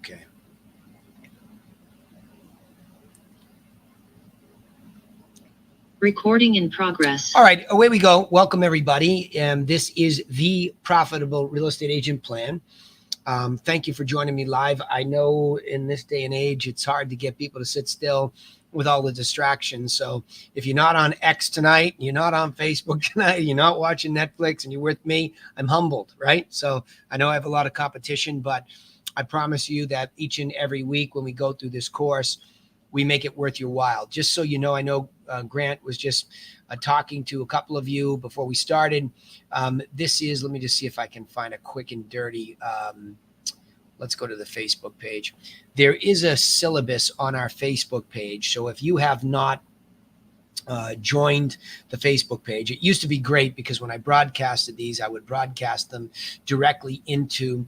Okay. Recording in progress. All right, away we go. Welcome, everybody. This is the Profitable Real Estate Agent Plan. Thank you for joining me live. I know in this day and age, it's hard to get people to sit still with all the distractions. So if you're not on X tonight, you're not on Facebook tonight, you're not watching Netflix, and you're with me, I'm humbled, right? So I know I have a lot of competition, but I promise you that each and every week when we go through this course, we make it worth your while. Just so you know, I know Grant was just talking to a couple of you before we started. This is, let me just see if I can find a quick and dirty. Let's go to the Facebook page. There is a syllabus on our Facebook page. So if you have not joined the Facebook page, it used to be great because when I broadcasted these, I would broadcast them directly into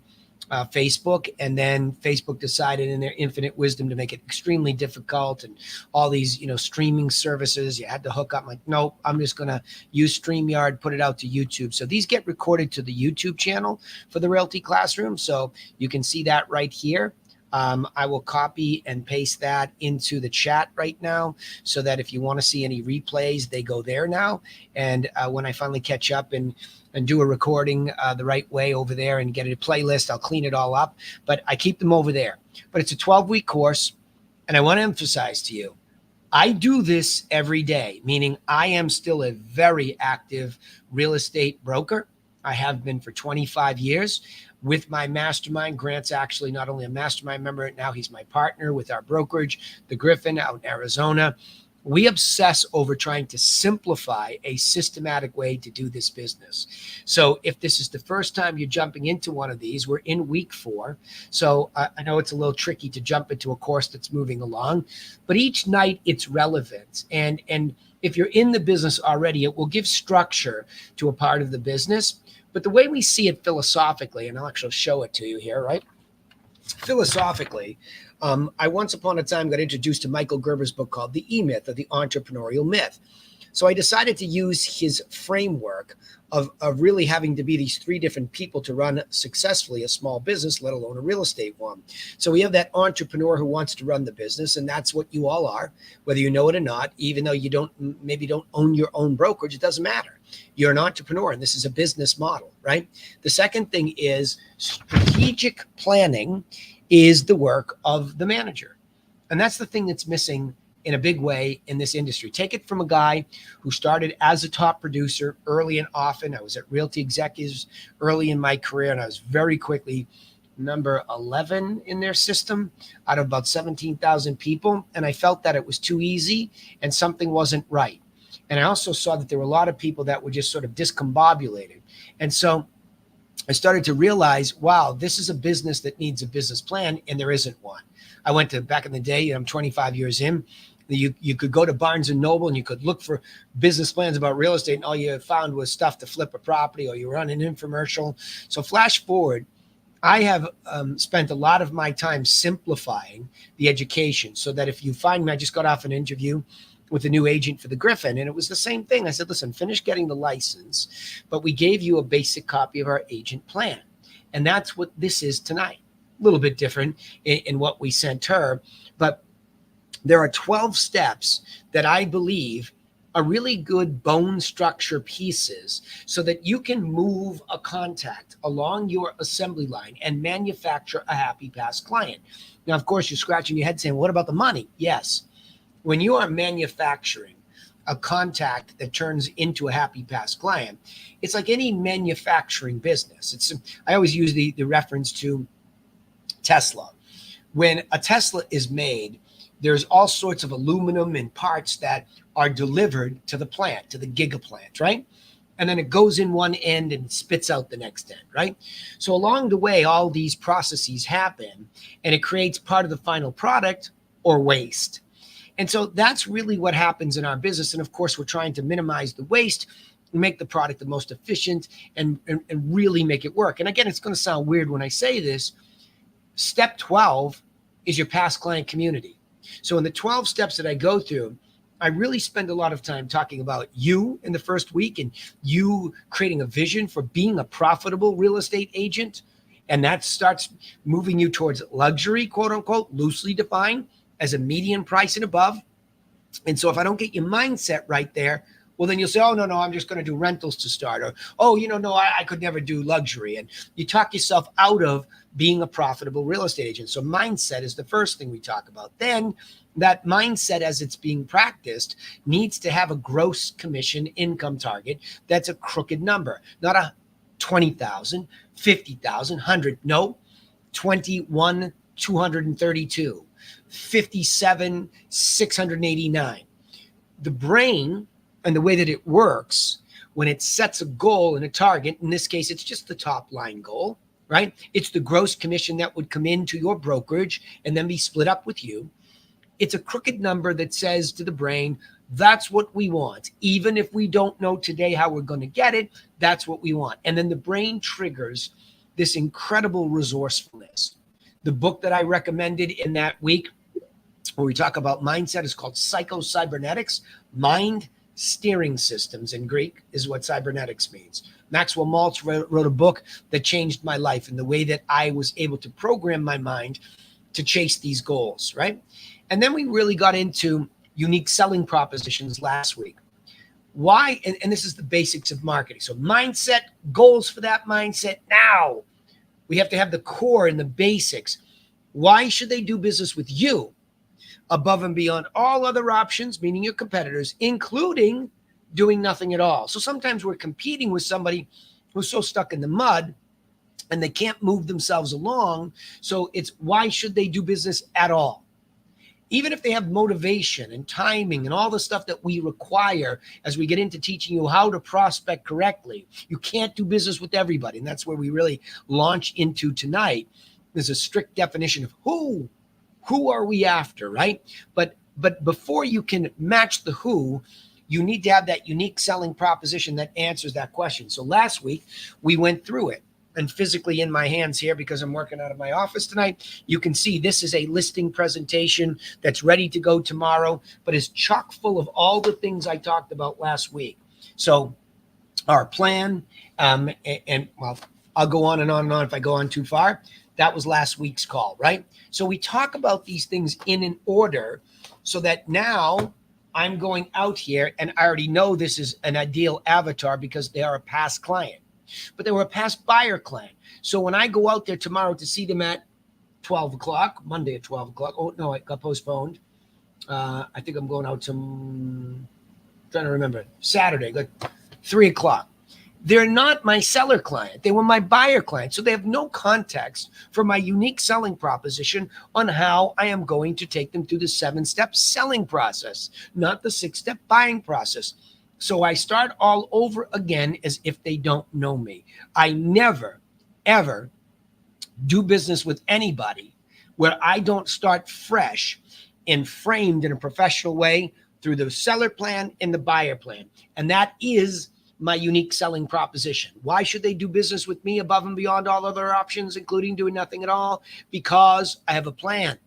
Facebook, and then Facebook decided in their infinite wisdom to make it extremely difficult, and all these, streaming services, you had to hook up. I'm like, nope, I'm just going to use StreamYard, put it out to YouTube. So these get recorded to the YouTube channel for the Realty Classroom. So you can see that right here. I will copy and paste that into the chat right now so that if you want to see any replays, they go there now. And when I finally catch up and do a recording the right way over there and get a playlist, I'll clean it all up. But I keep them over there. But it's a 12-week course. And I want to emphasize to you, I do this every day, meaning I am still a very active real estate broker. I have been for 25 years. With my mastermind, Grant's actually not only a mastermind member, now he's my partner with our brokerage, the Griffin out in Arizona. We obsess over trying to simplify a systematic way to do this business. So if this is the first time you're jumping into one of these, we're in week 4. So I know it's a little tricky to jump into a course that's moving along, but each night it's relevant. And if you're in the business already, it will give structure to a part of the business. But the way we see it philosophically, and I'll actually show it to you here, right? Philosophically, I once upon a time got introduced to Michael Gerber's book called The E-Myth, or The Entrepreneurial Myth. So I decided to use his framework of really having to be these 3 different people to run successfully a small business, let alone a real estate one. So we have that entrepreneur who wants to run the business, and that's what you all are, whether you know it or not. Even though you maybe don't own your own brokerage, it doesn't matter. You're an entrepreneur, and this is a business model, right? The second thing is strategic planning is the work of the manager. And that's the thing that's missing in a big way in this industry. Take it from a guy who started as a top producer early and often. I was at Realty Executives early in my career, and I was very quickly number 11 in their system out of about 17,000 people. And I felt that it was too easy and something wasn't right. And I also saw that there were a lot of people that were just sort of discombobulated. And so I started to realize, wow, this is a business that needs a business plan, and there isn't one. I went to, back in the day, I'm 25 years in, you could go to Barnes and Noble and you could look for business plans about real estate, and all you found was stuff to flip a property, or you run an infomercial. So flash forward, I have spent a lot of my time simplifying the education so that if you find me, I just got off an interview with a new agent for the Griffin, and it was the same thing. I said, listen, finish getting the license, but we gave you a basic copy of our agent plan. And that's what this is tonight. A little bit different in what we sent her, but there are 12 steps that I believe are really good bone structure pieces so that you can move a contact along your assembly line and manufacture a happy past client. Now, of course, you're scratching your head saying, what about the money? Yes. When you are manufacturing a contact that turns into a happy past client, it's like any manufacturing business. I always use the reference to Tesla. When a Tesla is made, there's all sorts of aluminum and parts that are delivered to the plant, to the giga plant, right? And then it goes in one end and spits out the next end, right? So along the way, all these processes happen, and it creates part of the final product or waste. And so that's really what happens in our business. And of course, we're trying to minimize the waste and make the product the most efficient and really make it work. And again, it's going to sound weird when I say this. Step 12 is your past client community. So in the 12 steps that I go through, I really spend a lot of time talking about you in the first week, and you creating a vision for being a profitable real estate agent. And that starts moving you towards luxury, quote unquote, loosely defined as a median price and above. And so if I don't get your mindset right there, well, then you'll say, oh, no, I'm just going to do rentals to start. Or, oh, no, I could never do luxury. And you talk yourself out of being a profitable real estate agent. So mindset is the first thing we talk about. Then that mindset, as it's being practiced, needs to have a gross commission income target that's a crooked number, not a 20,000, 50,000, 100. No, 21, 232, 57, 689. The brain and the way that it works, when it sets a goal and a target, in this case, it's just the top line goal, right? It's the gross commission that would come into your brokerage and then be split up with you. It's a crooked number that says to the brain, that's what we want. Even if we don't know today how we're going to get it, that's what we want. And then the brain triggers this incredible resourcefulness. The book that I recommended in that week where we talk about mindset is called Psycho-Cybernetics. Mind steering systems in Greek is what cybernetics means. Maxwell Maltz wrote a book that changed my life and the way that I was able to program my mind to chase these goals, right? And then we really got into unique selling propositions last week. Why? And this is the basics of marketing. So mindset, goals for that mindset. Now we have to have the core and the basics. Why should they do business with you above and beyond all other options, meaning your competitors, including doing nothing at all? So sometimes we're competing with somebody who's so stuck in the mud and they can't move themselves along. So it's why should they do business at all? Even if they have motivation and timing and all the stuff that we require as we get into teaching you how to prospect correctly, you can't do business with everybody. And that's where we really launch into tonight. There's a strict definition of who are we after, right? But before you can match the who, you need to have that unique selling proposition that answers that question. So last week we went through it. And physically in my hands here, because I'm working out of my office tonight, you can see this is a listing presentation that's ready to go tomorrow, but is chock full of all the things I talked about last week. So our plan, and well, I'll go on and on and on if I go on too far. That was last week's call, right? So we talk about these things in an order so that now I'm going out here and I already know this is an ideal avatar because they are a past client. But they were a past buyer client. So when I go out there tomorrow to see them at 12 o'clock, Monday at 12 o'clock. Oh, no, it got postponed. I think I'm going out to, trying to remember, Saturday, like 3 o'clock. They're not my seller client. They were my buyer client. So they have no context for my unique selling proposition on how I am going to take them through the 7-step selling process, not the 6-step buying process. So I start all over again as if they don't know me. I never, ever do business with anybody where I don't start fresh and framed in a professional way through the seller plan and the buyer plan. And that is my unique selling proposition. Why should they do business with me above and beyond all other options, including doing nothing at all? Because I have a plan.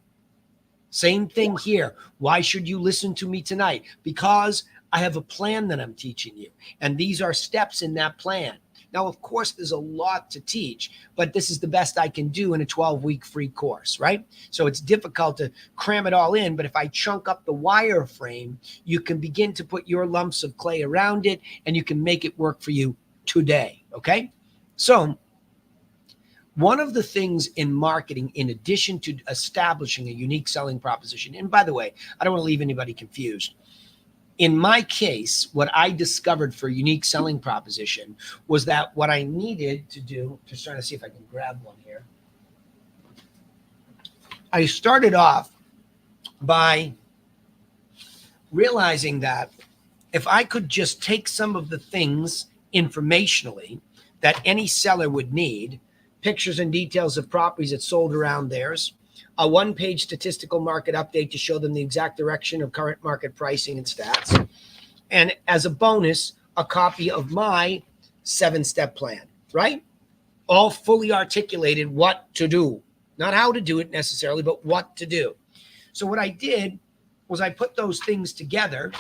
Same thing here. Why should you listen to me tonight? Because I have a plan that I'm teaching you. And these are steps in that plan. Now, of course, there's a lot to teach, but this is the best I can do in a 12-week free course, right? So it's difficult to cram it all in, but if I chunk up the wireframe, you can begin to put your lumps of clay around it and you can make it work for you today, okay? So one of the things in marketing, in addition to establishing a unique selling proposition, and by the way, I don't want to leave anybody confused. In my case, what I discovered for unique selling proposition was that what I needed to do, just trying to see if I can grab one here. I started off by realizing that if I could just take some of the things informationally that any seller would need, pictures and details of properties that sold around theirs, a one-page statistical market update to show them the exact direction of current market pricing and stats. And as a bonus, a copy of my 7-step plan, right? All fully articulated what to do, not how to do it necessarily, but what to do. So what I did was I put those things together,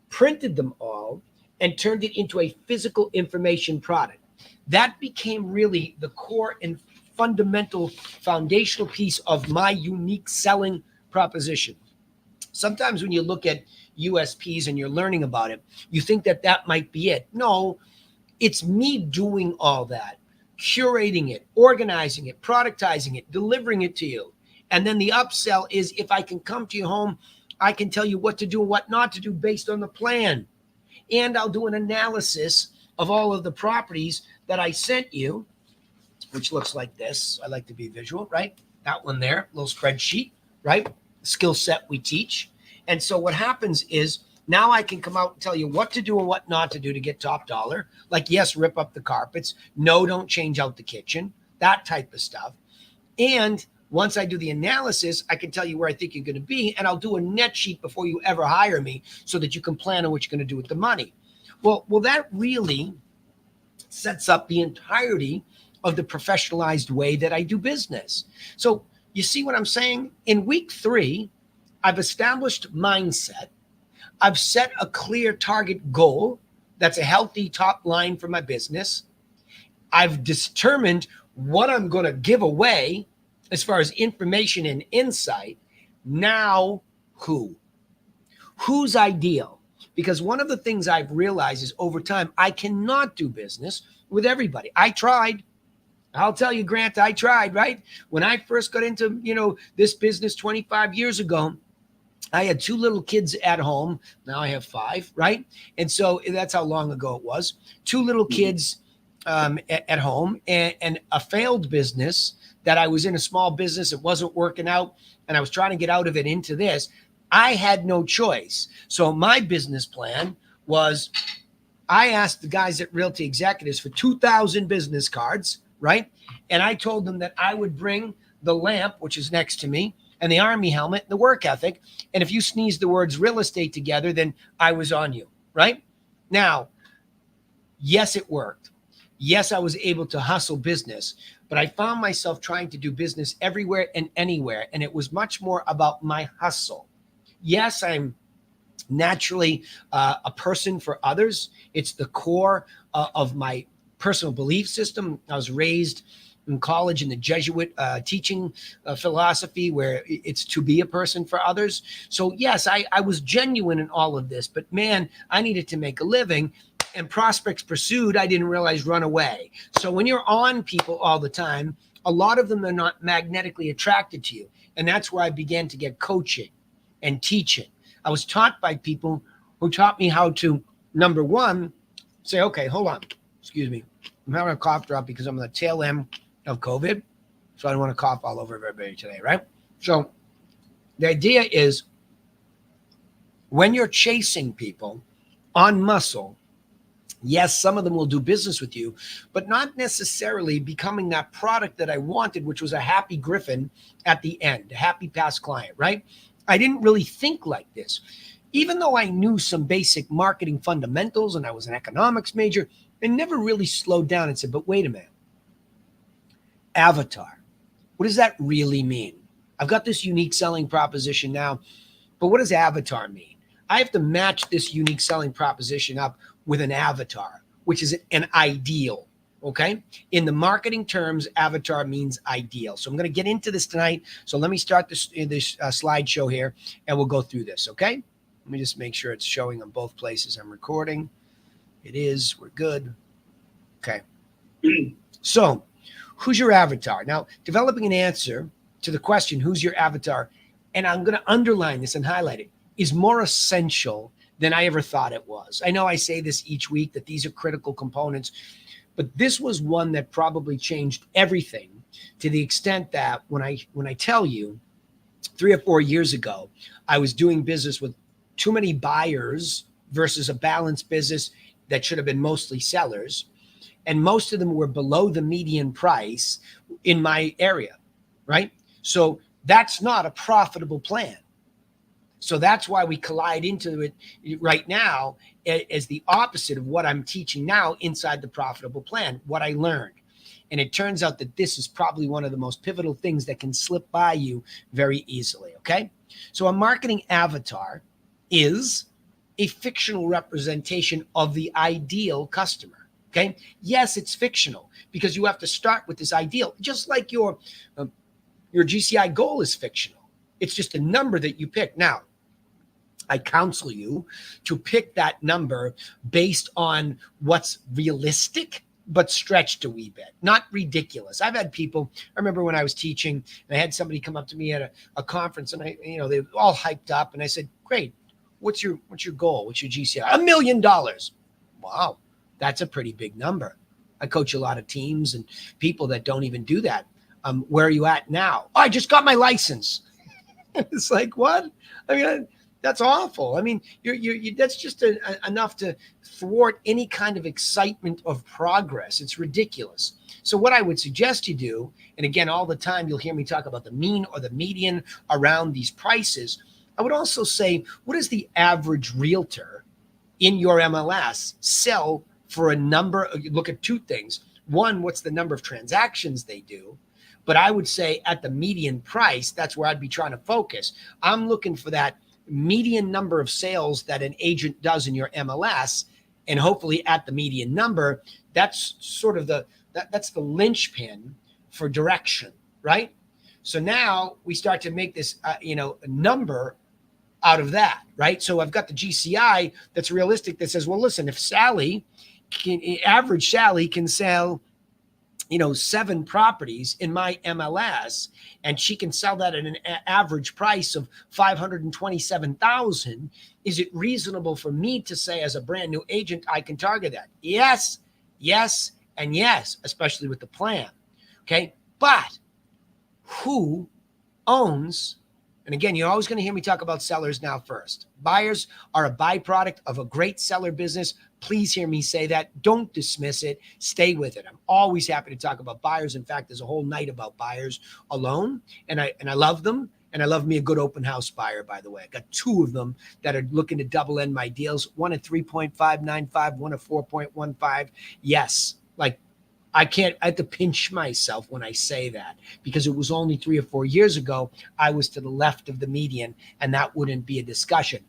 printed them all, and turned it into a physical information product. That became really the core and fundamental foundational piece of my unique selling proposition. Sometimes when you look at USPs and you're learning about it, you think that that might be it. No, it's me doing all that, curating it, organizing it, productizing it, delivering it to you. And then the upsell is if I can come to your home, I can tell you what to do and what not to do based on the plan. And I'll do an analysis of all of the properties that I sent you, which looks like this. I like to be visual, right? That one there, little spreadsheet, right? Skill set we teach. And so what happens is now I can come out and tell you what to do and what not to do to get top dollar. Like, yes, rip up the carpets. No, don't change out the kitchen, that type of stuff. And once I do the analysis, I can tell you where I think you're going to be, and I'll do a net sheet before you ever hire me so that you can plan on what you're going to do with the money. Well, that really sets up the entirety of the professionalized way that I do business. So you see what I'm saying? In week 3, I've established mindset. I've set a clear target goal that's a healthy top line for my business. I've determined what I'm going to give away as far as information and insight. Now, who's ideal? Because one of the things I've realized is over time, I cannot do business with everybody. I tried. I'll tell you, Grant, I tried, right? When I first got into, this business 25 years ago, I had 2 little kids at home. Now I have 5, right? And so that's how long ago it was. 2 little kids at home and a failed business that I was in, a small business. It wasn't working out, and I was trying to get out of it into this. I had no choice. So my business plan was I asked the guys at Realty Executives for 2,000 business cards, right? And I told them that I would bring the lamp, which is next to me, and the Army helmet, the work ethic. And if you sneeze the words real estate together, then I was on you, right? Now, yes, it worked. Yes, I was able to hustle business, but I found myself trying to do business everywhere and anywhere. And it was much more about my hustle. Yes, I'm naturally a person for others. It's the core of my personal belief system. I was raised in college in the Jesuit teaching philosophy where it's to be a person for others. So yes, I was genuine in all of this, but man, I needed to make a living, and prospects pursued, I didn't realize, run away. So when you're on people all the time, a lot of them are not magnetically attracted to you. And that's where I began to get coaching and teaching. I was taught by people who taught me how to, number one, say, okay, hold on, excuse me. I'm having a cough drop because I'm on the tail end of COVID. So I don't want to cough all over everybody today, right? So the idea is when you're chasing people on muscle, yes, some of them will do business with you, but not necessarily becoming that product that I wanted, which was a happy Griffin at the end, a happy past client, right? I didn't really think like this. Even though I knew some basic marketing fundamentals and I was an economics major, I never really slowed down and said, but wait a minute. Avatar. What does that really mean? I've got this unique selling proposition now, but what does avatar mean? I have to match this unique selling proposition up with an avatar, which is an ideal, okay? In the marketing terms, avatar means ideal. So I'm going to get into this tonight. So let me start this slideshow here, and we'll go through this, okay? Let me just make sure it's showing on both places I'm recording. It is. We're good. Okay. So who's your avatar? Now, developing an answer to the question, who's your avatar, and I'm going to underline this and highlight it, is more essential than I ever thought it was. I know I say this each week that these are critical components, but this was one that probably changed everything to the extent that when I tell you 3 or 4 years ago, I was doing business with too many buyers versus a balanced business that should have been mostly sellers. And most of them were below the median price in my area, right? So that's not a profitable plan. So that's why we collide into it right now as the opposite of what I'm teaching now inside the profitable plan, what I learned. And it turns out that this is probably one of the most pivotal things that can slip by you very easily, okay? So a marketing avatar is a fictional representation of the ideal customer. Okay. Yes, it's fictional because you have to start with this ideal, just like your GCI goal is fictional. It's just a number that you pick. Now, I counsel you to pick that number based on what's realistic, but stretched a wee bit, not ridiculous. I've had people, I remember when I was teaching and I had somebody come up to me at a conference and they were all hyped up. And I said, great. What's your goal? What's your GCI? $1 million. Wow. That's a pretty big number. I coach a lot of teams and people that don't even do that. Where are you at now? Oh, I just got my license. It's like, what? I mean, that's awful. I mean, you're that's just enough to thwart any kind of excitement of progress. It's ridiculous. So what I would suggest you do, and again, all the time you'll hear me talk about the mean or the median around these prices. I would also say, what does the average realtor in your MLS sell for a number? Look at two things. One, what's the number of transactions they do? But I would say at the median price, that's where I'd be trying to focus. I'm looking for that median number of sales that an agent does in your MLS, and hopefully at the median number, that's sort of that's the linchpin for direction, right? So now we start to make this, a number out of that, right? So I've got the GCI that's realistic that says, well, listen, if average Sally can sell 7 properties in my MLS, and she can sell that at an average price of $527,000. Is it reasonable for me to say, as a brand new agent, I can target that? Yes, yes, and yes, especially with the plan. Okay. But who owns, and again, you're always going to hear me talk about sellers now first. Buyers are a byproduct of a great seller business. Please hear me say that. Don't dismiss it. Stay with it. I'm always happy to talk about buyers. In fact, there's a whole night about buyers alone, and I love them. And I love me a good open house buyer, by the way. I got 2 of them that are looking to double end my deals. One at 3.595, one at 4.15. Yes, I have to pinch myself when I say that, because it was only 3 or 4 years ago, I was to the left of the median, and that wouldn't be a discussion.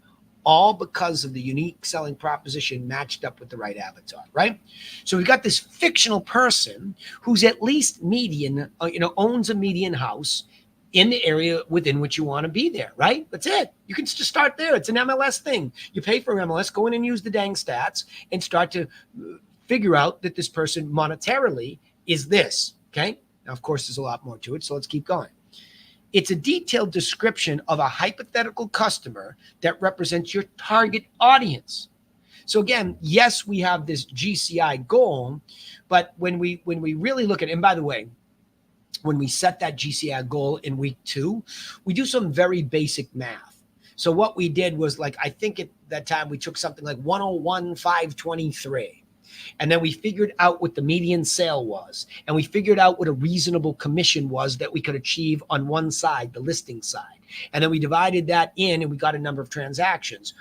All because of the unique selling proposition matched up with the right avatar, right? So we've got this fictional person who's at least median, owns a median house in the area within which you want to be there, right? That's it. You can just start there. It's an MLS thing. You pay for MLS, go in and use the dang stats and start to figure out that this person monetarily is this, okay? Now, of course, there's a lot more to it, so let's keep going. It's a detailed description of a hypothetical customer that represents your target audience. So again, yes, we have this GCI goal, but when we really look at it, and by the way, when we set that GCI goal in week 2, we do some very basic math. So what we did was, I think at that time we took something like 101,523. And then we figured out what the median sale was. And we figured out what a reasonable commission was that we could achieve on one side, the listing side. And then we divided that in and we got a number of transactions.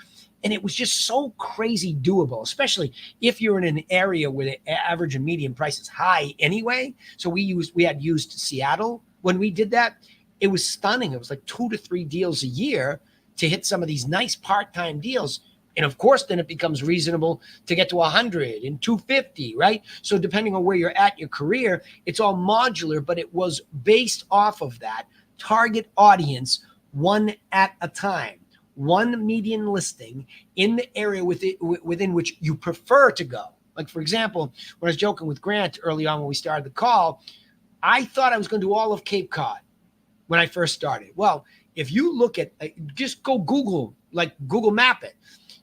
And it was just so crazy doable, especially if you're in an area where the average and median price is high anyway. So we had used Seattle when we did that. It was stunning. It was like 2 to 3 deals a year to hit some of these nice part-time deals. And of course, then it becomes reasonable to get to 100 and 250, right? So depending on where you're at in your career, it's all modular, but it was based off of that target audience, one at a time, one median listing in the area within which you prefer to go. Like, for example, when I was joking with Grant early on when we started the call, I thought I was going to do all of Cape Cod when I first started. Well, if you look at, just go Google Map it.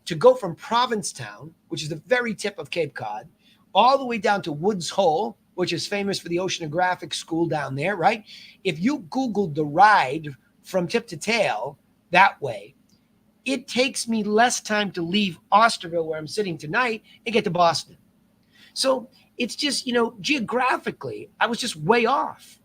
To go from Provincetown, which is the very tip of Cape Cod, all the way down to Woods Hole, which is famous for the oceanographic school down there, right? If you Googled the ride from tip to tail that way, it takes me less time to leave Osterville, where I'm sitting tonight, and get to Boston. So it's just, geographically, I was just way off,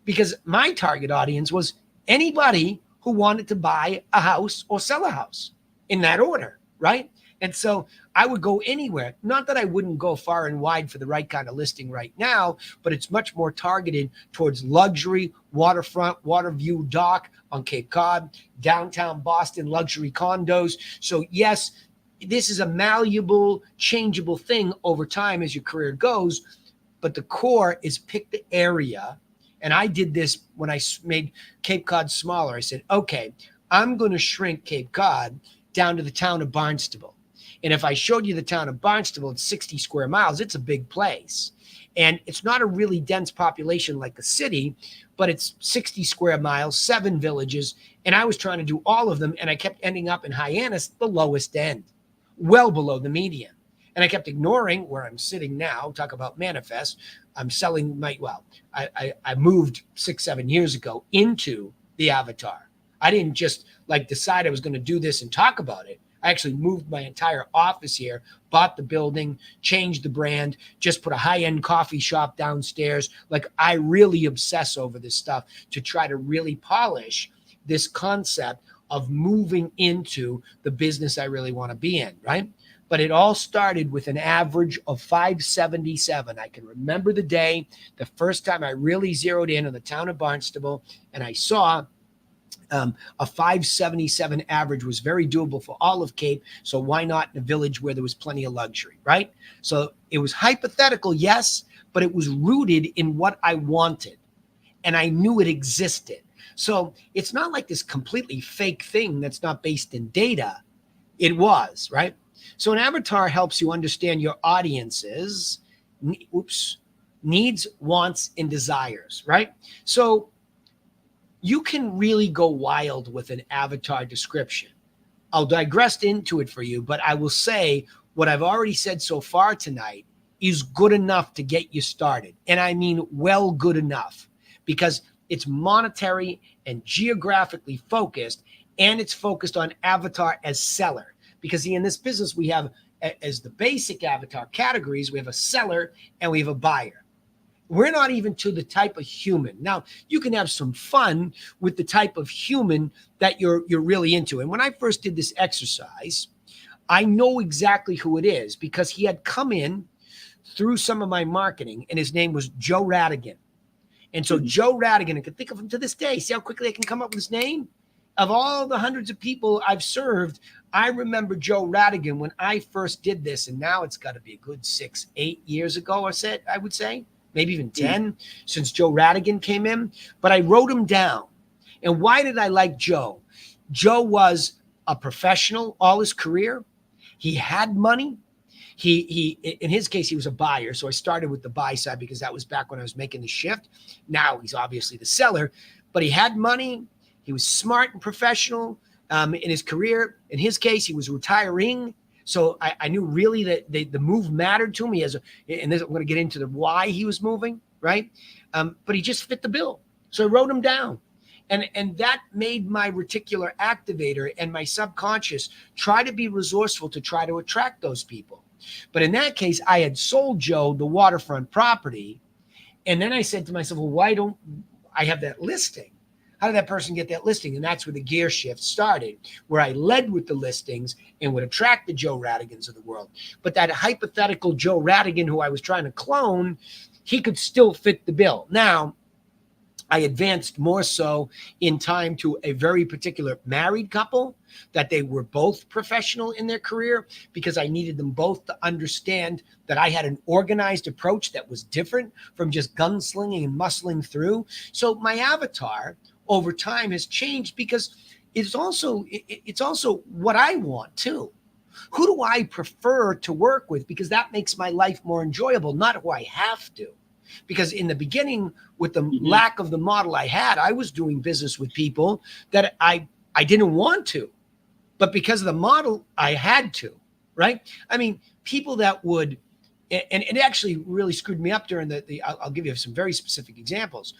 because my target audience was anybody who wanted to buy a house or sell a house in that order. Right. And so I would go anywhere. Not that I wouldn't go far and wide for the right kind of listing right now, but it's much more targeted towards luxury, waterfront, water view dock on Cape Cod, downtown Boston, luxury condos. So yes, this is a malleable, changeable thing over time as your career goes. But the core is pick the area. And I did this when I made Cape Cod smaller. I said, okay, I'm going to shrink Cape Cod down to the town of Barnstable. And if I showed you the town of Barnstable, it's 60 square miles. It's a big place. And it's not a really dense population like a city, but it's 60 square miles, 7 villages. And I was trying to do all of them. And I kept ending up in Hyannis, the lowest end, well below the median. And I kept ignoring where I'm sitting now. Talk about manifest. I'm selling I moved 6-7 years ago into the Avatar. I didn't just decide I was going to do this and talk about it. I actually moved my entire office here, bought the building, changed the brand, just put a high-end coffee shop downstairs. I really obsess over this stuff to try to really polish this concept of moving into the business I really want to be in, right? But it all started with an average of 577. I can remember the day, the first time I really zeroed in on the town of Barnstable, and I saw a 577 average was very doable for all of Cape. So why not in a village where there was plenty of luxury, right? So it was hypothetical, yes, but it was rooted in what I wanted. And I knew it existed. So it's not like this completely fake thing that's not based in data. It was, right? So an avatar helps you understand your audience's needs, wants, and desires, right? So you can really go wild with an avatar description. I'll digress into it for you, but I will say what I've already said so far tonight is good enough to get you started. And I mean, well, good enough, because it's monetary and geographically focused, and it's focused on avatar as seller. Because in this business, we have as the basic avatar categories, we have a seller and we have a buyer. We're not even to the type of human. Now, you can have some fun with the type of human that you're really into. And when I first did this exercise, I know exactly who it is because he had come in through some of my marketing, and his name was Joe Radigan. And so Joe Radigan, I can think of him to this day. See how quickly I can come up with his name? Of all the hundreds of people I've served, I remember Joe Radigan when I first did this, and now it's got to be a good 6-8 years ago, I would say. Maybe even 10 since Joe Radigan came in, but I wrote him down. And why did I like Joe? Joe was a professional all his career. He had money. He in his case, he was a buyer. So I started with the buy side because that was back when I was making the shift. Now he's obviously the seller, but he had money. He was smart and professional in his career. In his case, he was retiring. So I knew really that the move mattered to me and this, I'm going to get into the why he was moving, right? But he just fit the bill. So I wrote him down. And that made my reticular activator and my subconscious try to be resourceful to try to attract those people. But in that case, I had sold Joe the waterfront property. And then I said to myself, well, why don't I have that listing? How did that person get that listing? And that's where the gear shift started, where I led with the listings and would attract the Joe Radigans of the world. But that hypothetical Joe Radigan who I was trying to clone, he could still fit the bill. Now, I advanced more so in time to a very particular married couple that they were both professional in their career because I needed them both to understand that I had an organized approach that was different from just gunslinging and muscling through. So my avatar over time has changed because it's also what I want too. Who do I prefer to work with? Because that makes my life more enjoyable, not who I have to. Because in the beginning, with the lack of the model I had, I was doing business with people that I didn't want to, but because of the model, I had to, right? I mean, people that would, and it actually really screwed me up during I'll give you some very specific examples.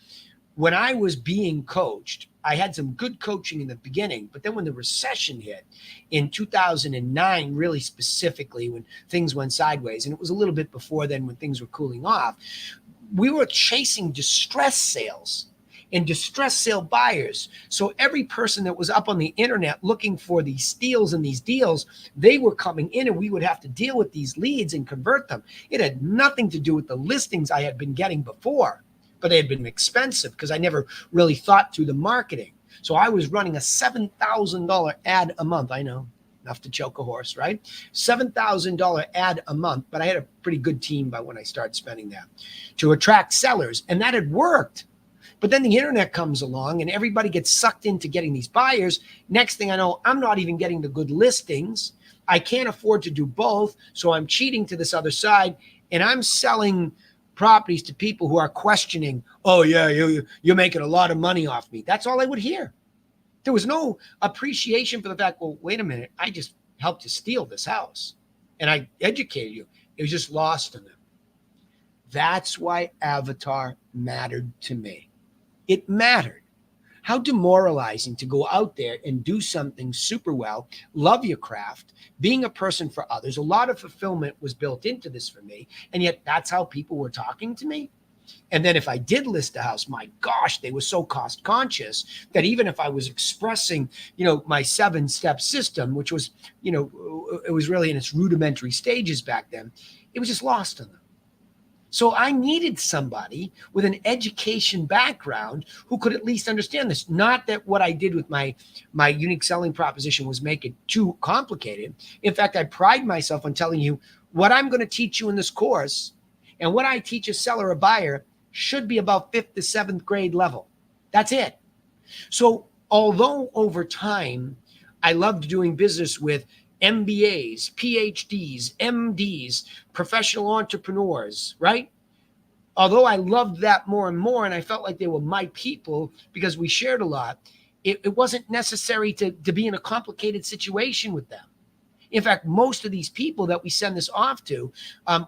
When I was being coached, I had some good coaching in the beginning, but then when the recession hit in 2009, really specifically when things went sideways, and it was a little bit before then when things were cooling off, we were chasing distress sales and distress sale buyers. So every person that was up on the internet looking for these steals and these deals, they were coming in and we would have to deal with these leads and convert them. It had nothing to do with the listings I had been getting before, but they had been expensive because I never really thought through the marketing. So I was running a $7,000 ad a month. I know enough to choke a horse, right? $7,000 ad a month, but I had a pretty good team by when I started spending that to attract sellers, and that had worked. But then the internet comes along and everybody gets sucked into getting these buyers. Next thing I know, I'm not even getting the good listings. I can't afford to do both, so I'm cheating to this other side, and I'm selling properties to people who are questioning, oh yeah, you're making a lot of money off me. That's all I would hear. There was no appreciation for the fact, well, wait a minute, I just helped you steal this house and I educated you. It was just lost on them. That's why Avatar mattered to me. It mattered. How demoralizing to go out there and do something super well, love your craft, being a person for others. A lot of fulfillment was built into this for me. And yet that's how people were talking to me. And then if I did list a house, my gosh, they were so cost conscious that even if I was expressing, my 7-step system, which was, it was really in its rudimentary stages back then, it was just lost on them. So I needed somebody with an education background who could at least understand this. Not that what I did with my unique selling proposition was make it too complicated. In fact, I pride myself on telling you what I'm going to teach you in this course and what I teach a seller or buyer should be about 5th to 7th grade level. That's it. So although over time, I loved doing business with MBAs, PhDs, MDs, professional entrepreneurs, right? Although I loved that more and more, and I felt like they were my people because we shared a lot, it wasn't necessary to be in a complicated situation with them. In fact, most of these people that we send this off to,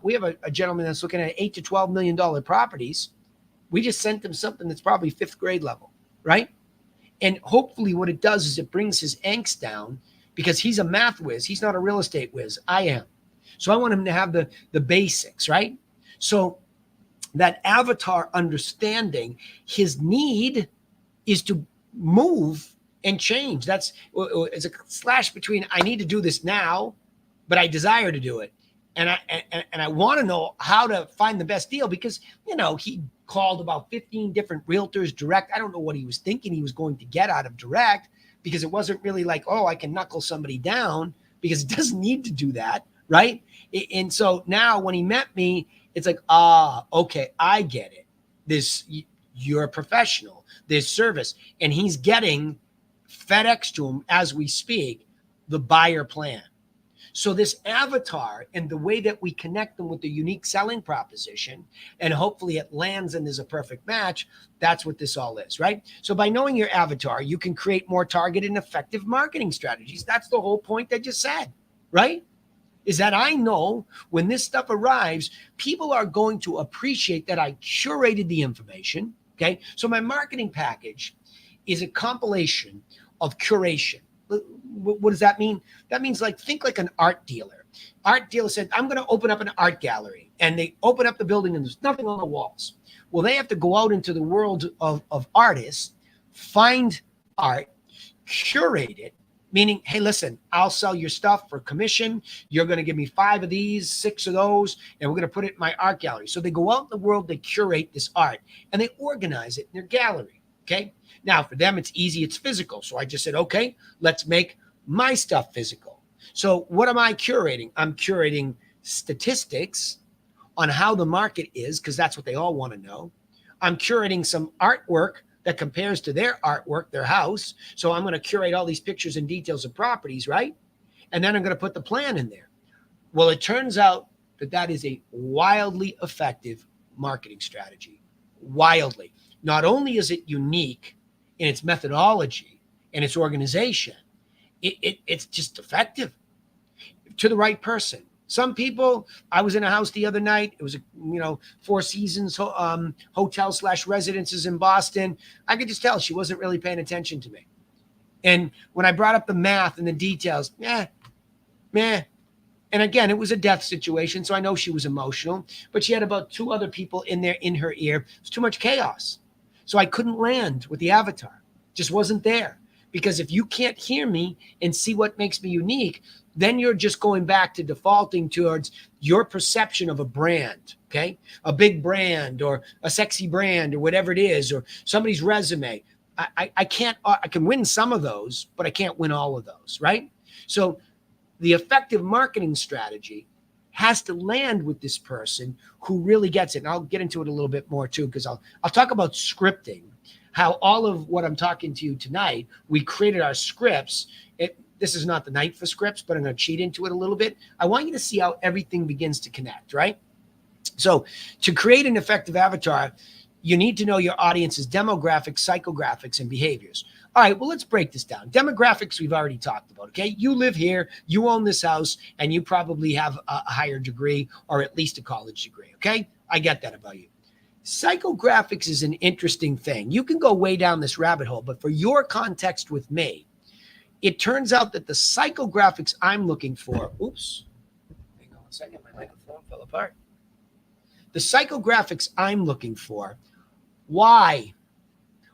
we have a gentleman that's looking at $8 to $12 million properties. We just sent him something that's probably 5th grade level, right? And hopefully what it does is it brings his angst down because he's a math whiz. He's not a real estate whiz. I am. So I want him to have the basics, right? So that Avatar understanding, his need is to move and change. It's a slash between I need to do this now, but I desire to do it. And I want to know how to find the best deal because, he called about 15 different realtors direct. I don't know what he was thinking he was going to get out of direct because it wasn't really like, oh, I can knuckle somebody down because it doesn't need to do that, right? And so now when he met me, it's like, okay, I get it. You're a professional. There's service. And he's getting FedEx to him as we speak, the buyer plan. So this Avatar and the way that we connect them with the unique selling proposition, and hopefully it lands and is a perfect match, that's what this all is, right? So by knowing your avatar, you can create more targeted and effective marketing strategies. That's the whole point I just said, right? Is that I know when this stuff arrives, people are going to appreciate that I curated the information, okay? So my marketing package is a compilation of curation. What does that mean? That means think like an art dealer. Art dealer said, I'm going to open up an art gallery. And they open up the building and there's nothing on the walls. Well, they have to go out into the world of artists, find art, curate it, meaning, hey, listen, I'll sell your stuff for commission. You're going to give me 5 of these, 6 of those, and we're going to put it in my art gallery. So they go out in the world, they curate this art, and they organize it in their gallery, okay? Now, for them, it's easy, it's physical. So I just said, okay, let's make my stuff physical. So what am I curating? I'm curating statistics on how the market is, because that's what they all want to know. I'm curating some artwork that compares to their artwork, their house. So I'm going to curate all these pictures and details of properties, right? And then I'm going to put the plan in there. Well, it turns out that is a wildly effective marketing strategy. Wildly. Not only is it unique in its methodology and its organization, it's just effective to the right person. Some people, I was in a house the other night. It was a, Four Seasons hotel / residences in Boston. I could just tell she wasn't really paying attention to me. And when I brought up the math and the details, meh. And again, it was a death situation, so I know she was emotional, but she had about 2 other people in there in her ear. It was too much chaos. So I couldn't land with the avatar. Just wasn't there. Because if you can't hear me and see what makes me unique, then you're just going back to defaulting towards your perception of a brand, okay? A big brand or a sexy brand or whatever it is, or somebody's resume. I can win some of those, but I can't win all of those, right? So the effective marketing strategy has to land with this person who really gets it. And I'll get into it a little bit more too, because I'll talk about scripting, how all of what I'm talking to you tonight, we created our scripts. This is not the night for scripts, but I'm going to cheat into it a little bit. I want you to see how everything begins to connect, right? So to create an effective avatar, you need to know your audience's demographics, psychographics, and behaviors. All right, well, let's break this down. Demographics, we've already talked about, okay? You live here, you own this house, and you probably have a higher degree or at least a college degree, okay? I get that about you. Psychographics is an interesting thing. You can go way down this rabbit hole, but for your context with me, it turns out that the psychographics I'm looking for, oops, hang on a second, my microphone fell apart. The psychographics I'm looking for, why,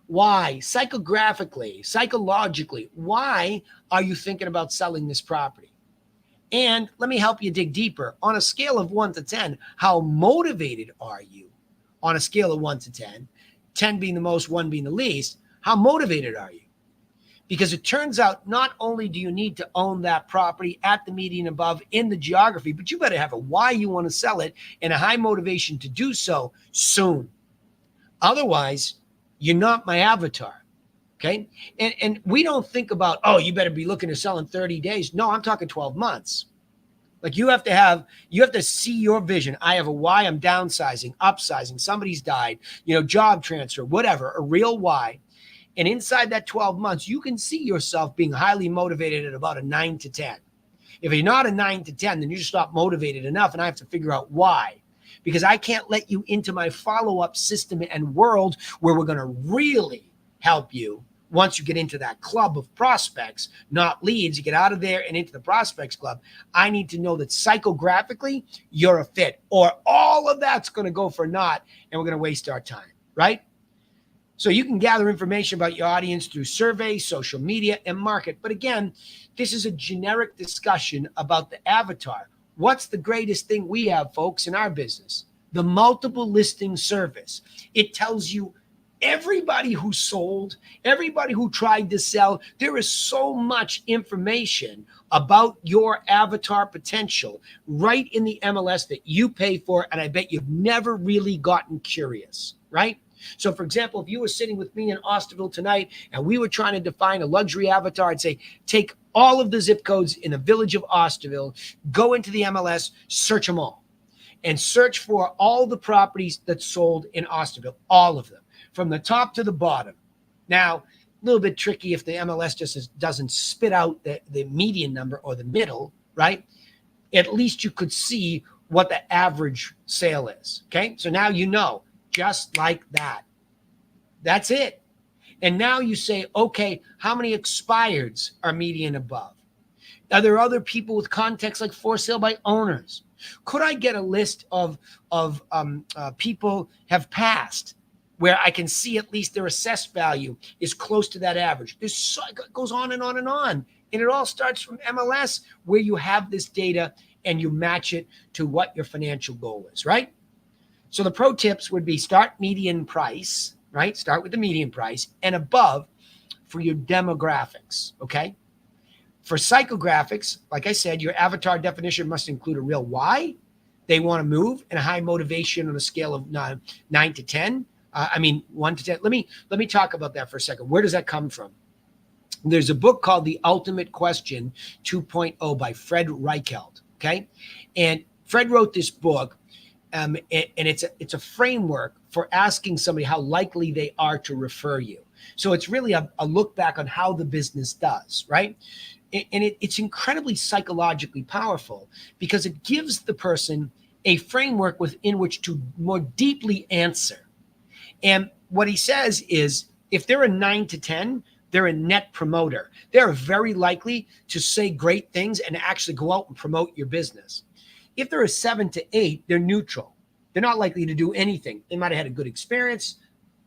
psychographically, psychologically, why are you thinking about selling this property? And let me help you dig deeper. On a scale of 1 to 10, how motivated are you? On a scale of 1 to 10, 10 being the most, 1 being the least, how motivated are you? Because it turns out not only do you need to own that property at the median above in the geography, but you better have a why you want to sell it and a high motivation to do so soon. Otherwise, you're not my avatar, okay? And we don't think about, oh, you better be looking to sell in 30 days. No, I'm talking 12 months. Like you have to see your vision. I have a why, I'm downsizing, upsizing, somebody's died, job transfer, whatever, a real why. And inside that 12 months, you can see yourself being highly motivated at about a 9 to 10. If you're not a 9 to 10, then you just not motivated enough, and I have to figure out why. Because I can't let you into my follow-up system and world where we're going to really help you once you get into that club of prospects, not leads. You get out of there and into the prospects club. I need to know that psychographically you're a fit, or all of that's going to go for naught, and we're going to waste our time, right? So you can gather information about your audience through surveys, social media, and market. But again, this is a generic discussion about the avatar. What's the greatest thing we have, folks, in our business? The multiple listing service. It tells you everybody who sold, everybody who tried to sell. There is so much information about your avatar potential right in the MLS that you pay for, and I bet you've never really gotten curious, right? So, for example, if you were sitting with me in Osterville tonight and we were trying to define a luxury avatar, I'd say, take all of the zip codes in the village of Osterville, go into the MLS, search them all, and search for all the properties that sold in Osterville, all of them, from the top to the bottom. Now, a little bit tricky if the MLS just doesn't spit out the median number or the middle, right? At least you could see what the average sale is, okay? So now you know. Just like that. That's it. And now you say, okay, how many expireds are median above? Are there other people with context like for sale by owners? Could I get a list of people have passed where I can see at least their assessed value is close to that average? It goes on and on and on. And it all starts from MLS, where you have this data and you match it to what your financial goal is, right? So the pro tips would be start median price, right? Start with the median price and above for your demographics, okay? For psychographics, like I said, your avatar definition must include a real why they want to move and a high motivation on a scale of 9 to 10. 1 to 10. Let me talk about that for a second. Where does that come from? There's a book called The Ultimate Question 2.0 by Fred Reichheld, okay? And Fred wrote this book. And it's a framework for asking somebody how likely they are to refer you. So it's really a look back on how the business does, right? And it's incredibly psychologically powerful because it gives the person a framework within which to more deeply answer. And what he says is if they're a 9 to 10, they're a net promoter. They're very likely to say great things and actually go out and promote your business. If they're a 7 to 8, they're neutral. They're not likely to do anything. They might have had a good experience,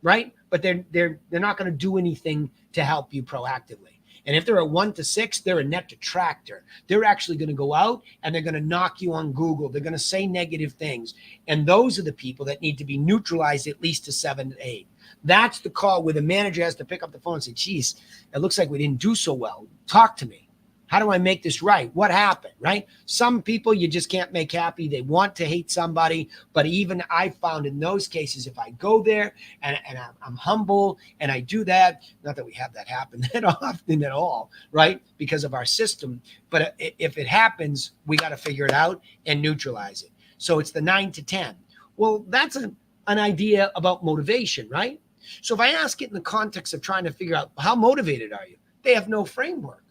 right? But they're not going to do anything to help you proactively. And if they're a 1 to 6, they're a net detractor. They're actually going to go out and they're going to knock you on Google. They're going to say negative things. And those are the people that need to be neutralized at least to 7 to 8. That's the call where the manager has to pick up the phone and say, geez, it looks like we didn't do so well. Talk to me. How do I make this right? What happened, right? Some people you just can't make happy. They want to hate somebody. But even I found in those cases, if I go there and I'm humble and I do that, not that we have that happen that often at all, right? Because of our system. But if it happens, we got to figure it out and neutralize it. So it's the 9 to 10. Well, that's an idea about motivation, right? So if I ask it in the context of trying to figure out how motivated are you, they have no framework.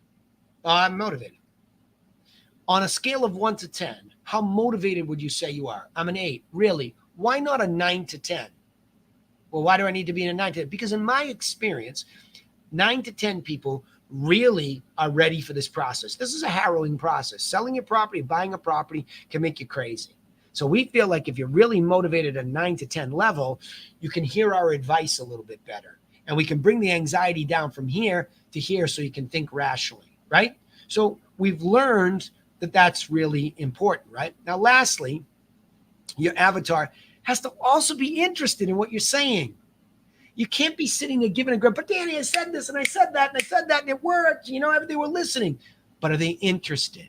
I'm motivated. On a scale of 1 to 10, how motivated would you say you are? I'm an 8. Really? Why not a 9 to 10? Well, why do I need to be in a 9 to 10? Because in my experience, 9 to 10 people really are ready for this process. This is a harrowing process. Selling your property, buying a property can make you crazy. So we feel like if you're really motivated at a 9 to 10 level, you can hear our advice a little bit better. And we can bring the anxiety down from here to here so you can think rationally. Right? So we've learned that that's really important, right? Now, lastly, your avatar has to also be interested in what you're saying. You can't be sitting there giving a grip, but Danny, I said this and I said that and I said that and it worked. You know, they were listening. But are they interested?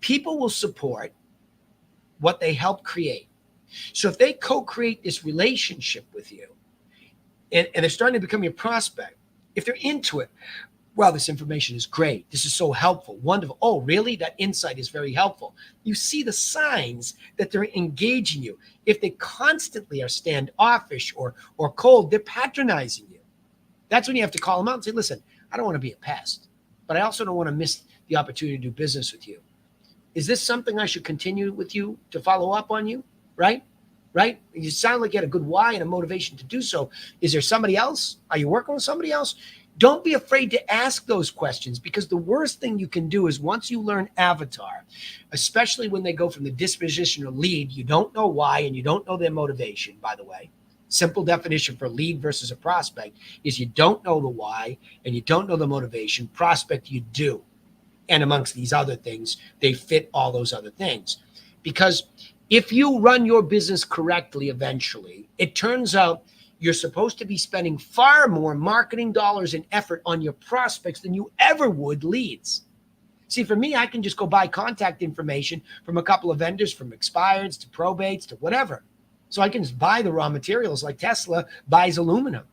People will support what they help create. So if they co-create this relationship with you and they're starting to become your prospect, if they're into it, wow, this information is great. This is so helpful. Wonderful. Oh, really? That insight is very helpful. You see the signs that they're engaging you. If they constantly are standoffish or cold, they're patronizing you. That's when you have to call them out and say, listen, I don't want to be a pest, but I also don't want to miss the opportunity to do business with you. Is this something I should continue with you to follow up on you? Right? Right? You sound like you had a good why and a motivation to do so. Is there somebody else? Are you working with somebody else? Don't be afraid to ask those questions, because the worst thing you can do is once you learn avatar, especially when they go from the disposition or lead, you don't know why and you don't know their motivation, by the way. Simple definition for lead versus a prospect is you don't know the why and you don't know the motivation. Prospect, you do. And amongst these other things, they fit all those other things. Because if you run your business correctly, eventually, it turns out you're supposed to be spending far more marketing dollars and effort on your prospects than you ever would leads. See, for me, I can just go buy contact information from a couple of vendors, from expireds to probates to whatever. So I can just buy the raw materials like Tesla buys aluminum.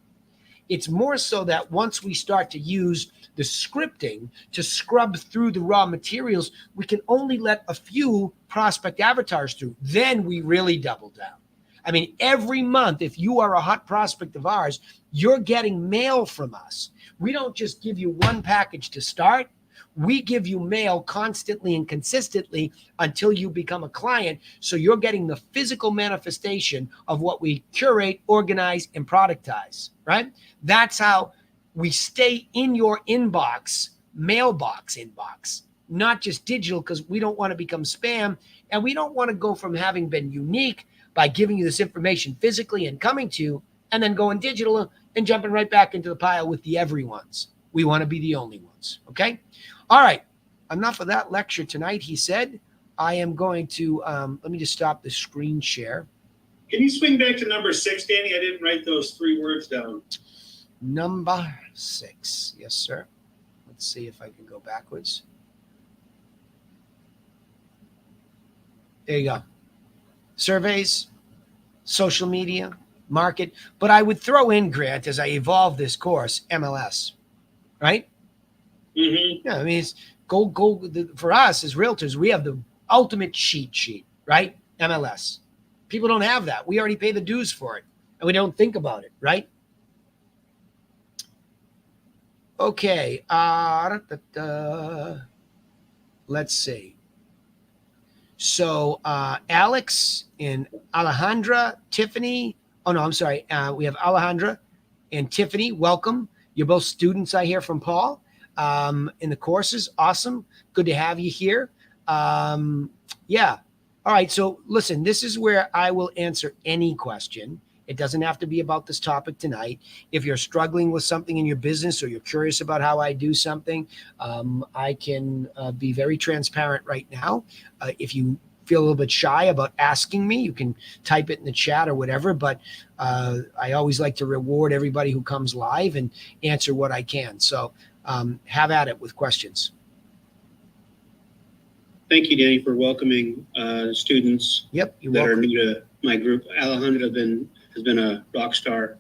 It's more so that once we start to use the scripting to scrub through the raw materials, we can only let a few prospect avatars through. Then we really double down. I mean, every month, if you are a hot prospect of ours, you're getting mail from us. We don't just give you one package to start. We give you mail constantly and consistently until you become a client. So you're getting the physical manifestation of what we curate, organize, and productize, right? That's how we stay in your inbox, mailbox inbox, not just digital, because we don't want to become spam. And we don't want to go from having been unique by giving you this information physically and coming to you, and then going digital and jumping right back into the pile with the everyones. We want to be the only ones, okay? All right, enough of that lecture tonight, he said. I am going to, let me just stop the screen share. Can you swing back to number 6, Danny? I didn't write those 3 words down. Number 6, yes, sir. Let's see if I can go backwards. There you go. Surveys, social media, market. But I would throw in, Grant, as I evolve this course, MLS, right? Mm-hmm. Yeah, I mean, it's for us as realtors, we have the ultimate cheat sheet, right? MLS. People don't have that. We already pay the dues for it, and we don't think about it, right? Okay. Let's see. So Alex and Alejandra, Tiffany. Oh, no, I'm sorry. We have Alejandra and Tiffany. Welcome. You're both students, I hear from Paul, in the courses. Awesome. Good to have you here. Yeah. All right. So listen, this is where I will answer any question. It doesn't have to be about this topic tonight. If you're struggling with something in your business or you're curious about how I do something, I can be very transparent right now. If you feel a little bit shy about asking me, you can type it in the chat or whatever. But I always like to reward everybody who comes live and answer what I can. So have at it with questions. thank you, Danny, for welcoming students Yep, you're that are welcome. new to my group. Alejandra has been a rock star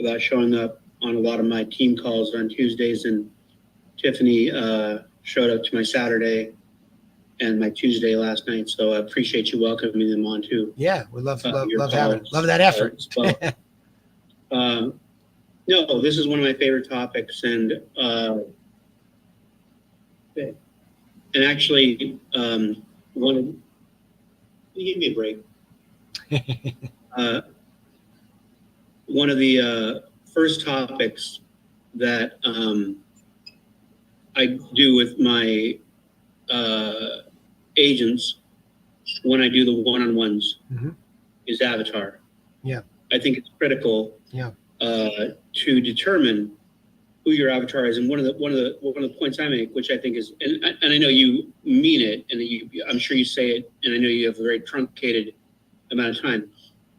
about showing up on a lot of my team calls on Tuesdays, and Tiffany showed up to my Saturday and my Tuesday last night. So I appreciate you welcoming them on too. Yeah, we love Your having calls, love that effort. as well. No, this is one of my favorite topics, and actually, give me a break. One of the first topics that I do with my agents when I do the one-on-ones Mhm. is avatar. Yeah. I think it's critical. Yeah. To determine who your avatar is, and one of the points I make, which I think is, and I know you mean it, and I'm sure you say it, and I know you have a very truncated amount of time,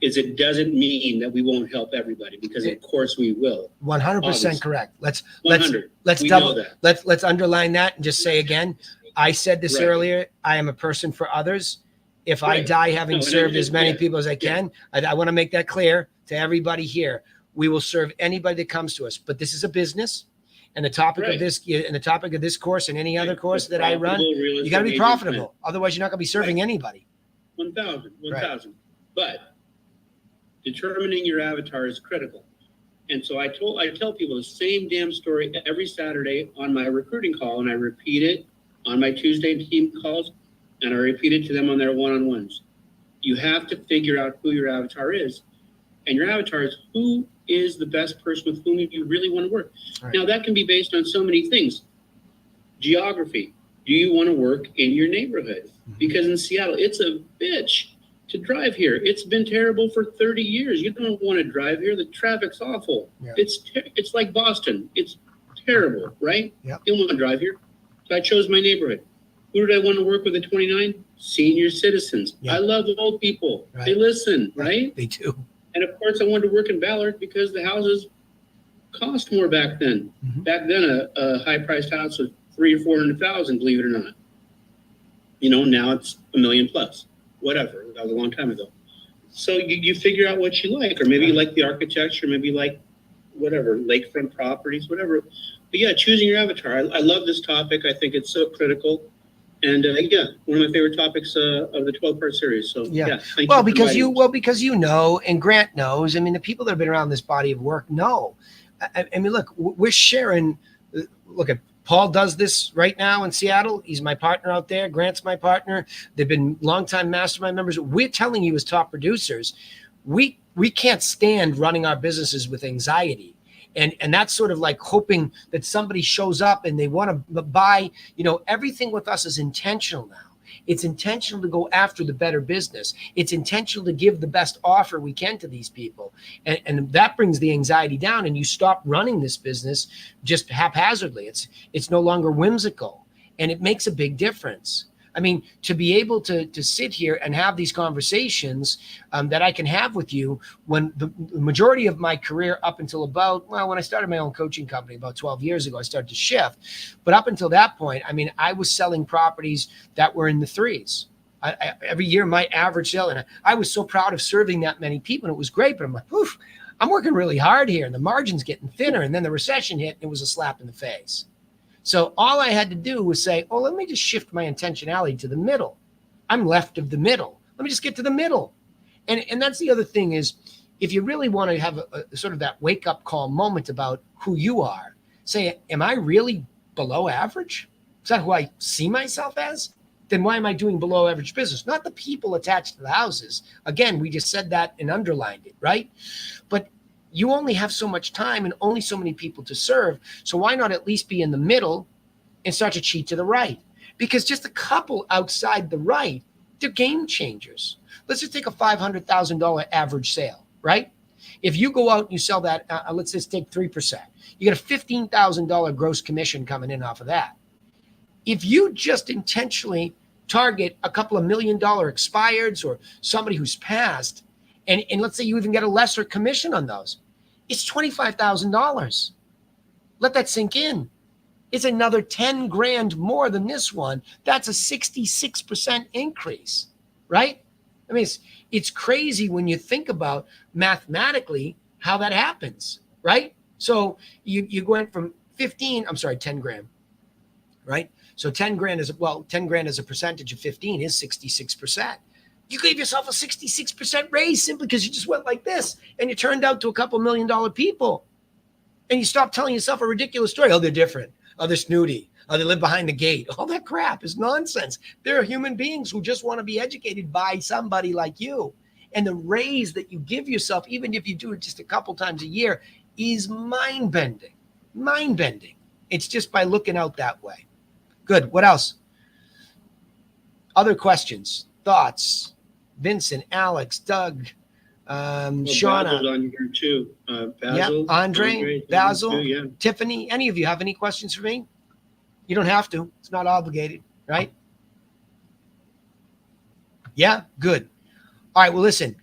is it doesn't mean that we won't help everybody, because of course we will. 100% correct. Let's 100. We double know that. let's underline that and just say again, I said this Right. earlier, I am a person for others. If I Right. die having No, and served as many yeah. people as I can, I want to make that clear to everybody here. We will serve anybody that comes to us, but this is a business, and the topic of Right. this course and any other course that I run, Profitable real you got to be estate agent profitable. Otherwise, you're not going to be serving anybody. 1,000. But determining your avatar is critical. And so I tell people the same damn story every Saturday on my recruiting call, and I repeat it on my Tuesday team calls, and I repeat it to them on their one-on-ones. You have to figure out who your avatar is, and your avatar is who is the best person with whom you really want to work. Right. Now that can be based on so many things. Geography. Do you want to work in your neighborhood? Because in Seattle, it's a bitch to drive here. It's been terrible for 30 years. You don't want to drive here. The traffic's awful. Yeah. It's like Boston. It's terrible, right? Yep. You don't want to drive here. So I chose my neighborhood. Who did I want to work with at 29? Senior citizens. Yeah. I love old people. Right. They listen, right? They do. And of course, I wanted to work in Ballard because the houses cost more back then. Mhm. Back then, a high-priced house was $300,000 or $400,000, believe it or not. Now it's $1 million plus. Whatever. That was a long time ago. So you figure out what you like, or maybe you like the architecture, maybe you like whatever, lakefront properties, whatever. But yeah, choosing your avatar. I love this topic. I think it's so critical. And yeah, one of my favorite topics of the 12-part series. So Yeah. thank Well, you. because you know, and Grant knows. I mean, the people that have been around this body of work know. I mean, look, we're sharing. Look at Paul does this right now in Seattle. He's my partner out there. Grant's my partner. They've been longtime mastermind members. We're telling you as top producers, we can't stand running our businesses with anxiety. And that's sort of like hoping that somebody shows up and they want to buy, everything with us is intentional now. It's intentional to go after the better business. It's intentional to give the best offer we can to these people. And that brings the anxiety down, and you stop running this business just haphazardly. It's no longer whimsical, and it makes a big difference. I mean, to be able to sit here and have these conversations that I can have with you, when the majority of my career up until when I started my own coaching company about 12 years ago, I started to shift. But up until that point, I mean, I was selling properties that were in the threes. Every year, my average sale, and I was so proud of serving that many people, and it was great. But I'm like, oof, I'm working really hard here, and the margin's getting thinner. And then the recession hit, and it was a slap in the face. So all I had to do was say, oh, let me just shift my intentionality to the middle. I'm left of the middle. Let me just get to the middle. And that's the other thing is, if you really want to have a sort of that wake up call moment about who you are, say, am I really below average? Is that who I see myself as? Then why am I doing below average business? Not the people attached to the houses. Again, we just said that and underlined it, right? But you only have so much time and only so many people to serve. So why not at least be in the middle and start to cheat to the right? Because just a couple outside the right, they're game changers. Let's just take a $500,000 average sale, right? If you go out and you sell that, let's just take 3%. You get a $15,000 gross commission coming in off of that. If you just intentionally target a couple of $1 million expireds or somebody who's passed, and let's say you even get a lesser commission on those, it's $25,000. Let that sink in. It's another 10 grand more than this one. That's a 66% increase, right? I mean, it's crazy when you think about mathematically how that happens, right? So you went from 10 grand, right? So 10 grand is, 10 grand as a percentage of 15 is 66%. You gave yourself a 66% raise simply because you just went like this and you turned out to a couple $1 million people. And you stop telling yourself a ridiculous story. Oh, they're different. Oh, they're snooty. Oh, they live behind the gate. All that crap is nonsense. There are human beings who just want to be educated by somebody like you. And the raise that you give yourself, even if you do it just a couple times a year, is mind-bending. Mind-bending. It's just by looking out that way. Good. What else? Other questions, thoughts? Vincent, Alex, Doug, Shauna. Basil's on here too. Basil, Yep. Andre, Basil, too, yeah. Tiffany. Any of you have any questions for me? You don't have to. It's not obligated, right? Yeah, good. All right, well, listen,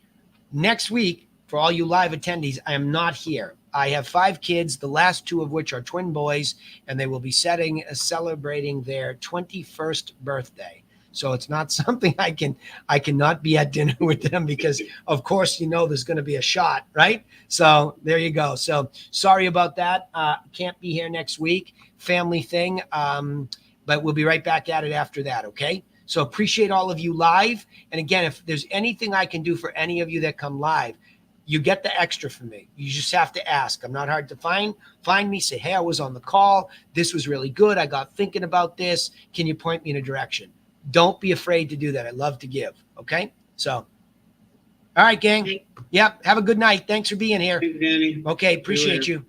next week, for all you live attendees, I am not here. I have 5 kids, the last 2 of which are twin boys, and they will be celebrating their 21st birthday. So it's not something I cannot be at dinner with them because, of course, you know there's going to be a shot, right? So there you go. So sorry about that. Can't be here next week. Family thing. But we'll be right back at it after that, okay? So appreciate all of you live. And again, if there's anything I can do for any of you that come live, you get the extra from me. You just have to ask. I'm not hard to find. Find me, say, hey, I was on the call. This was really good. I got thinking about this. Can you point me in a direction? Don't be afraid to do that. I love to give. Okay. So, all right, gang. Yep. Have a good night. Thanks for being here. Thanks, Danny. Okay. Appreciate you.